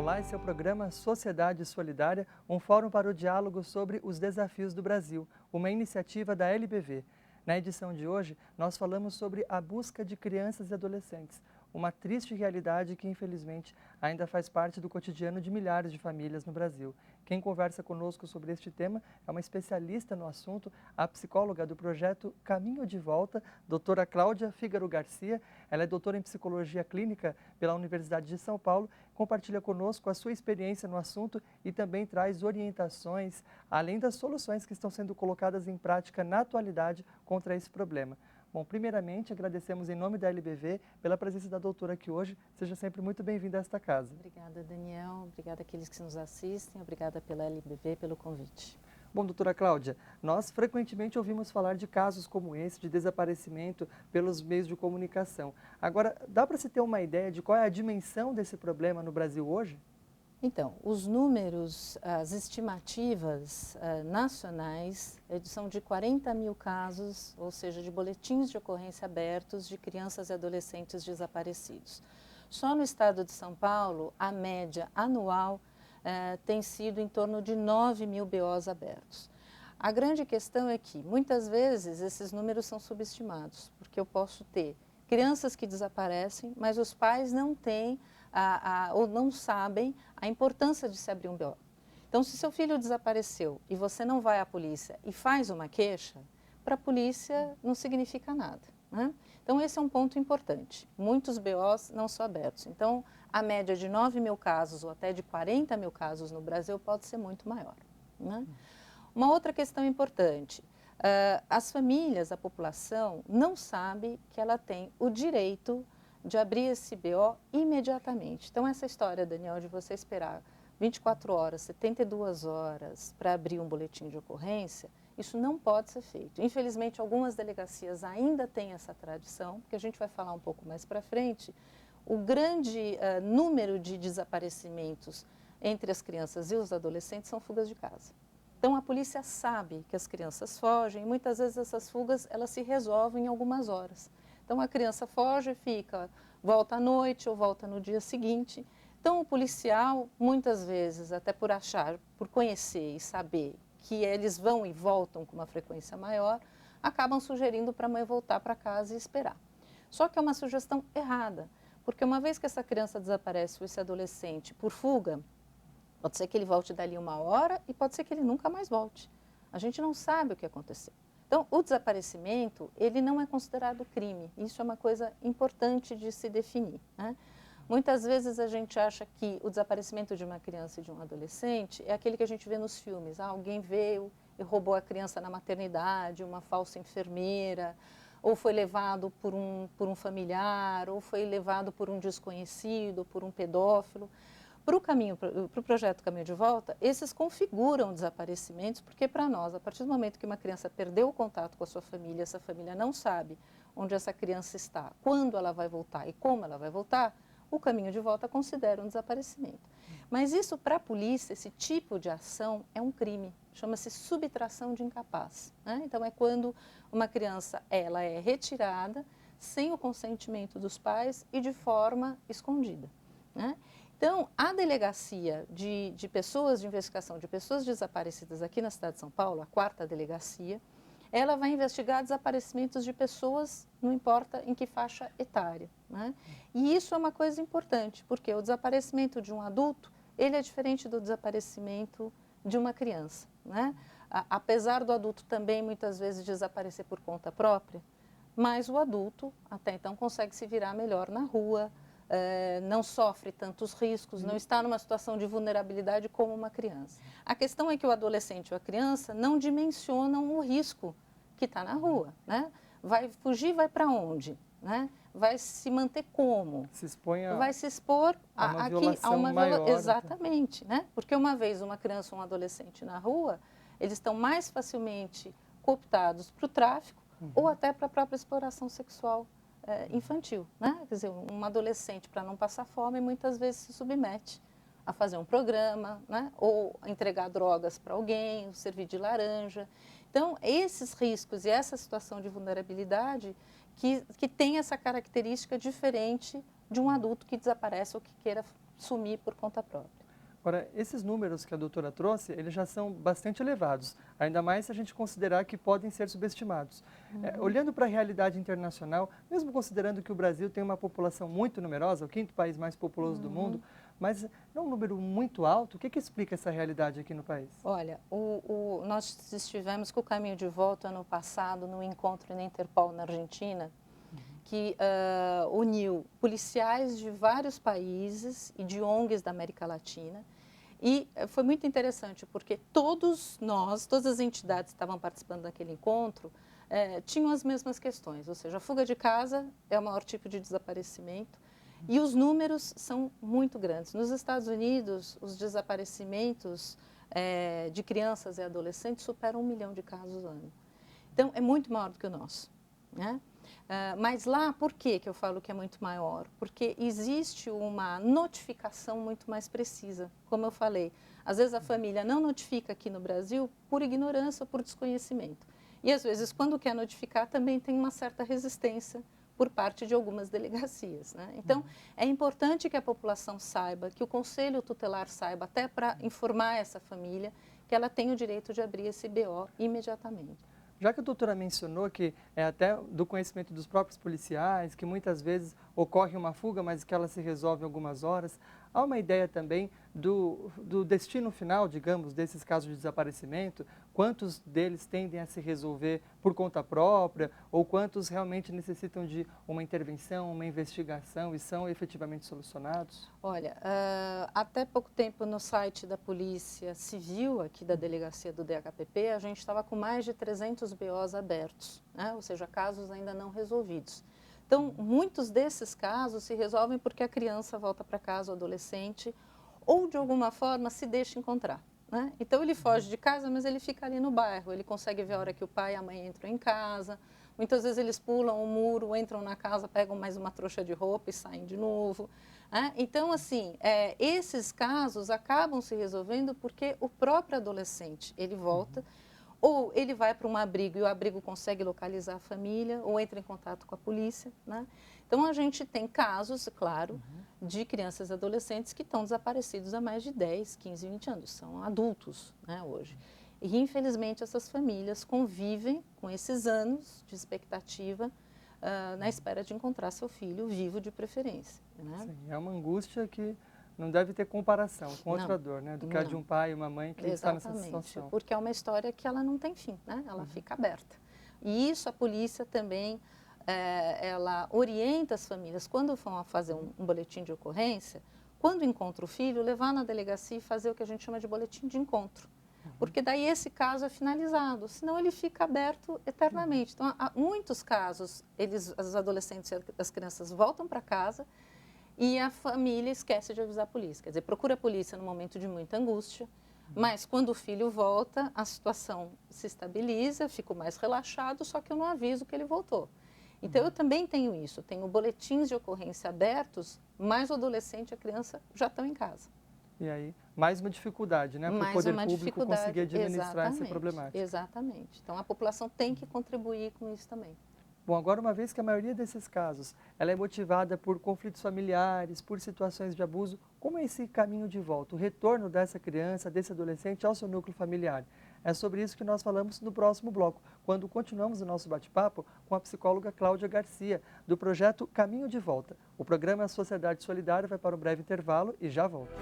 Olá, esse é o programa Sociedade Solidária, um fórum para o diálogo sobre os desafios do Brasil, uma iniciativa da LBV. Na edição de hoje, nós falamos sobre a busca de crianças e adolescentes, uma triste realidade que, infelizmente, ainda faz parte do cotidiano de milhares de famílias no Brasil. Quem conversa conosco sobre este tema é uma especialista no assunto, a psicóloga do projeto Caminho de Volta, doutora Cláudia Fígaro Garcia. Ela é doutora em Psicologia Clínica pela Universidade de São Paulo, compartilha conosco a sua experiência no assunto e também traz orientações, além das soluções que estão sendo colocadas em prática na atualidade contra esse problema. Bom, primeiramente, agradecemos em nome da LBV pela presença da doutora aqui hoje. Seja sempre muito bem-vinda a esta casa. Obrigada, Daniel. Obrigada àqueles que nos assistem. Obrigada pela LBV, pelo convite. Bom, doutora Cláudia, nós frequentemente ouvimos falar de casos como esse, de desaparecimento pelos meios de comunicação. Agora, dá para se ter uma ideia de qual é a dimensão desse problema no Brasil hoje? Então, os números, as estimativas nacionais são de 40 mil casos, ou seja, de boletins de ocorrência abertos de crianças e adolescentes desaparecidos. Só no estado de São Paulo, a média anual tem sido em torno de 9 mil BOs abertos. A grande questão é que, muitas vezes, esses números são subestimados, porque eu posso ter crianças que desaparecem, mas os pais não têm ou não sabem a importância de se abrir um BO. Então, se seu filho desapareceu e você não vai à polícia e faz uma queixa, para a polícia não significa nada, né? Então, esse é um ponto importante. Muitos BOs não são abertos. Então, a média de 9 mil casos ou até de 40 mil casos no Brasil pode ser muito maior, né? Uma outra questão importante, as famílias, a população, não sabe que ela tem o direito de abrir esse BO imediatamente. Então, essa história, Daniel, de você esperar 24 horas, 72 horas para abrir um boletim de ocorrência, isso não pode ser feito. Infelizmente, algumas delegacias ainda têm essa tradição, que a gente vai falar um pouco mais para frente. O grande número de desaparecimentos entre as crianças e os adolescentes são fugas de casa. Então, a polícia sabe que as crianças fogem e muitas vezes essas fugas elas se resolvem em algumas horas. Então, a criança foge, volta à noite ou volta no dia seguinte. Então, o policial, muitas vezes, até por achar, por conhecer e saber que eles vão e voltam com uma frequência maior, acabam sugerindo para a mãe voltar para casa e esperar. Só que é uma sugestão errada, porque uma vez que essa criança desaparece ou esse adolescente por fuga, pode ser que ele volte dali uma hora e pode ser que ele nunca mais volte. A gente não sabe o que aconteceu. Então, o desaparecimento, ele não é considerado crime. Isso é uma coisa importante de se definir, né? Muitas vezes a gente acha que o desaparecimento de uma criança e de um adolescente é aquele que a gente vê nos filmes. Alguém veio e roubou a criança na maternidade, uma falsa enfermeira, ou foi levado por um familiar, ou foi levado por um desconhecido, por um pedófilo. Para o projeto Caminho de Volta, esses configuram desaparecimentos, porque para nós, a partir do momento que uma criança perdeu o contato com a sua família, essa família não sabe onde essa criança está, quando ela vai voltar e como ela vai voltar, o Caminho de Volta considera um desaparecimento. Mas isso, para a polícia, esse tipo de ação é um crime, chama-se subtração de incapaz, né? Então, é quando uma criança ela é retirada sem o consentimento dos pais e de forma escondida, né? Então, a delegacia de pessoas de investigação, de pessoas desaparecidas aqui na cidade de São Paulo, a 4ª delegacia, ela vai investigar desaparecimentos de pessoas, não importa em que faixa etária, né? E isso é uma coisa importante, porque o desaparecimento de um adulto, ele é diferente do desaparecimento de uma criança, né? Apesar do adulto também muitas vezes desaparecer por conta própria, mas o adulto até então consegue se virar melhor na rua, não sofre tantos riscos, não está numa situação de vulnerabilidade como uma criança. A questão é que o adolescente ou a criança não dimensionam o risco que está na rua, né? Vai fugir, vai para onde, né? Vai se manter como? Se expõe vai se expor a uma aqui violação a uma maior. Exatamente, né? Porque uma vez uma criança ou um adolescente na rua, eles estão mais facilmente cooptados para o tráfico ou até para a própria exploração sexual infantil, né? Quer dizer, um adolescente, para não passar fome, muitas vezes se submete a fazer um programa, né? Ou entregar drogas para alguém, servir de laranja. Então, esses riscos e essa situação de vulnerabilidade que tem essa característica diferente de um adulto que desaparece ou que queira sumir por conta própria. Agora, esses números que a doutora trouxe, eles já são bastante elevados, ainda mais se a gente considerar que podem ser subestimados. Olhando para a realidade internacional, mesmo considerando que o Brasil tem uma população muito numerosa, o quinto país mais populoso do mundo, mas é um número muito alto, o que explica essa realidade aqui no país? Olha, nós estivemos com o Caminho de Volta ano passado no encontro na Interpol na Argentina, que uniu policiais de vários países e de ONGs da América Latina. E foi muito interessante, porque todas as entidades que estavam participando daquele encontro, tinham as mesmas questões, ou seja, a fuga de casa é o maior tipo de desaparecimento e os números são muito grandes. Nos Estados Unidos, os desaparecimentos de crianças e adolescentes superam 1 milhão de casos ano. Então, é muito maior do que o nosso, né? Mas lá, por que eu falo que é muito maior? Porque existe uma notificação muito mais precisa. Como eu falei, às vezes a família não notifica aqui no Brasil por ignorância ou por desconhecimento. E às vezes, quando quer notificar, também tem uma certa resistência por parte de algumas delegacias, né? Então, é importante que a população saiba, que o Conselho Tutelar saiba, até para informar essa família, que ela tem o direito de abrir esse BO imediatamente. Já que a doutora mencionou que é até do conhecimento dos próprios policiais, que muitas vezes ocorre uma fuga, mas que ela se resolve em algumas horas, há uma ideia também do destino final, digamos, desses casos de desaparecimento? Quantos deles tendem a se resolver por conta própria ou quantos realmente necessitam de uma intervenção, uma investigação e são efetivamente solucionados? Olha, até pouco tempo no site da Polícia Civil, aqui da delegacia do DHPP, a gente estava com mais de 300 BOs abertos, né? Ou seja, casos ainda não resolvidos. Então, muitos desses casos se resolvem porque a criança volta para casa, o adolescente, ou de alguma forma se deixa encontrar, né? Então, ele foge de casa, mas ele fica ali no bairro, ele consegue ver a hora que o pai e a mãe entram em casa. Muitas vezes eles pulam o muro, entram na casa, pegam mais uma trouxa de roupa e saem de novo. Então, assim, esses casos acabam se resolvendo porque o próprio adolescente, ele volta, ou ele vai para um abrigo e o abrigo consegue localizar a família, ou entra em contato com a polícia, né? Então, a gente tem casos, claro, de crianças e adolescentes que estão desaparecidos há mais de 10, 15, 20 anos, são adultos, né, hoje. E, infelizmente, essas famílias convivem com esses anos de expectativa na espera de encontrar seu filho vivo de preferência, né? Sim, é uma angústia que não deve ter comparação com outra dor, né? Do que a de um pai e uma mãe que está nessa situação. Porque é uma história que ela não tem fim, né? Ela fica aberta. E isso a polícia também, ela orienta as famílias, quando vão fazer um boletim de ocorrência, quando encontra o filho, levar na delegacia e fazer o que a gente chama de boletim de encontro. Porque daí esse caso é finalizado, senão ele fica aberto eternamente. Então, há muitos casos, os adolescentes e as crianças voltam para casa e a família esquece de avisar a polícia. Quer dizer, procura a polícia no momento de muita angústia, mas quando o filho volta, a situação se estabiliza, fico mais relaxado, só que eu não aviso que ele voltou. Então, eu também tenho isso, tenho boletins de ocorrência abertos, mas o adolescente e a criança já estão em casa. E aí, mais uma dificuldade, né, para o poder público conseguir administrar essa problemática. Exatamente. Então, a população tem que contribuir com isso também. Bom, agora uma vez que a maioria desses casos ela é motivada por conflitos familiares, por situações de abuso, como é esse caminho de volta, o retorno dessa criança, desse adolescente ao seu núcleo familiar? É sobre isso que nós falamos no próximo bloco, quando continuamos o nosso bate-papo com a psicóloga Cláudia Garcia, do projeto Caminho de Volta. O programa Sociedade Solidária vai para um breve intervalo e já volta.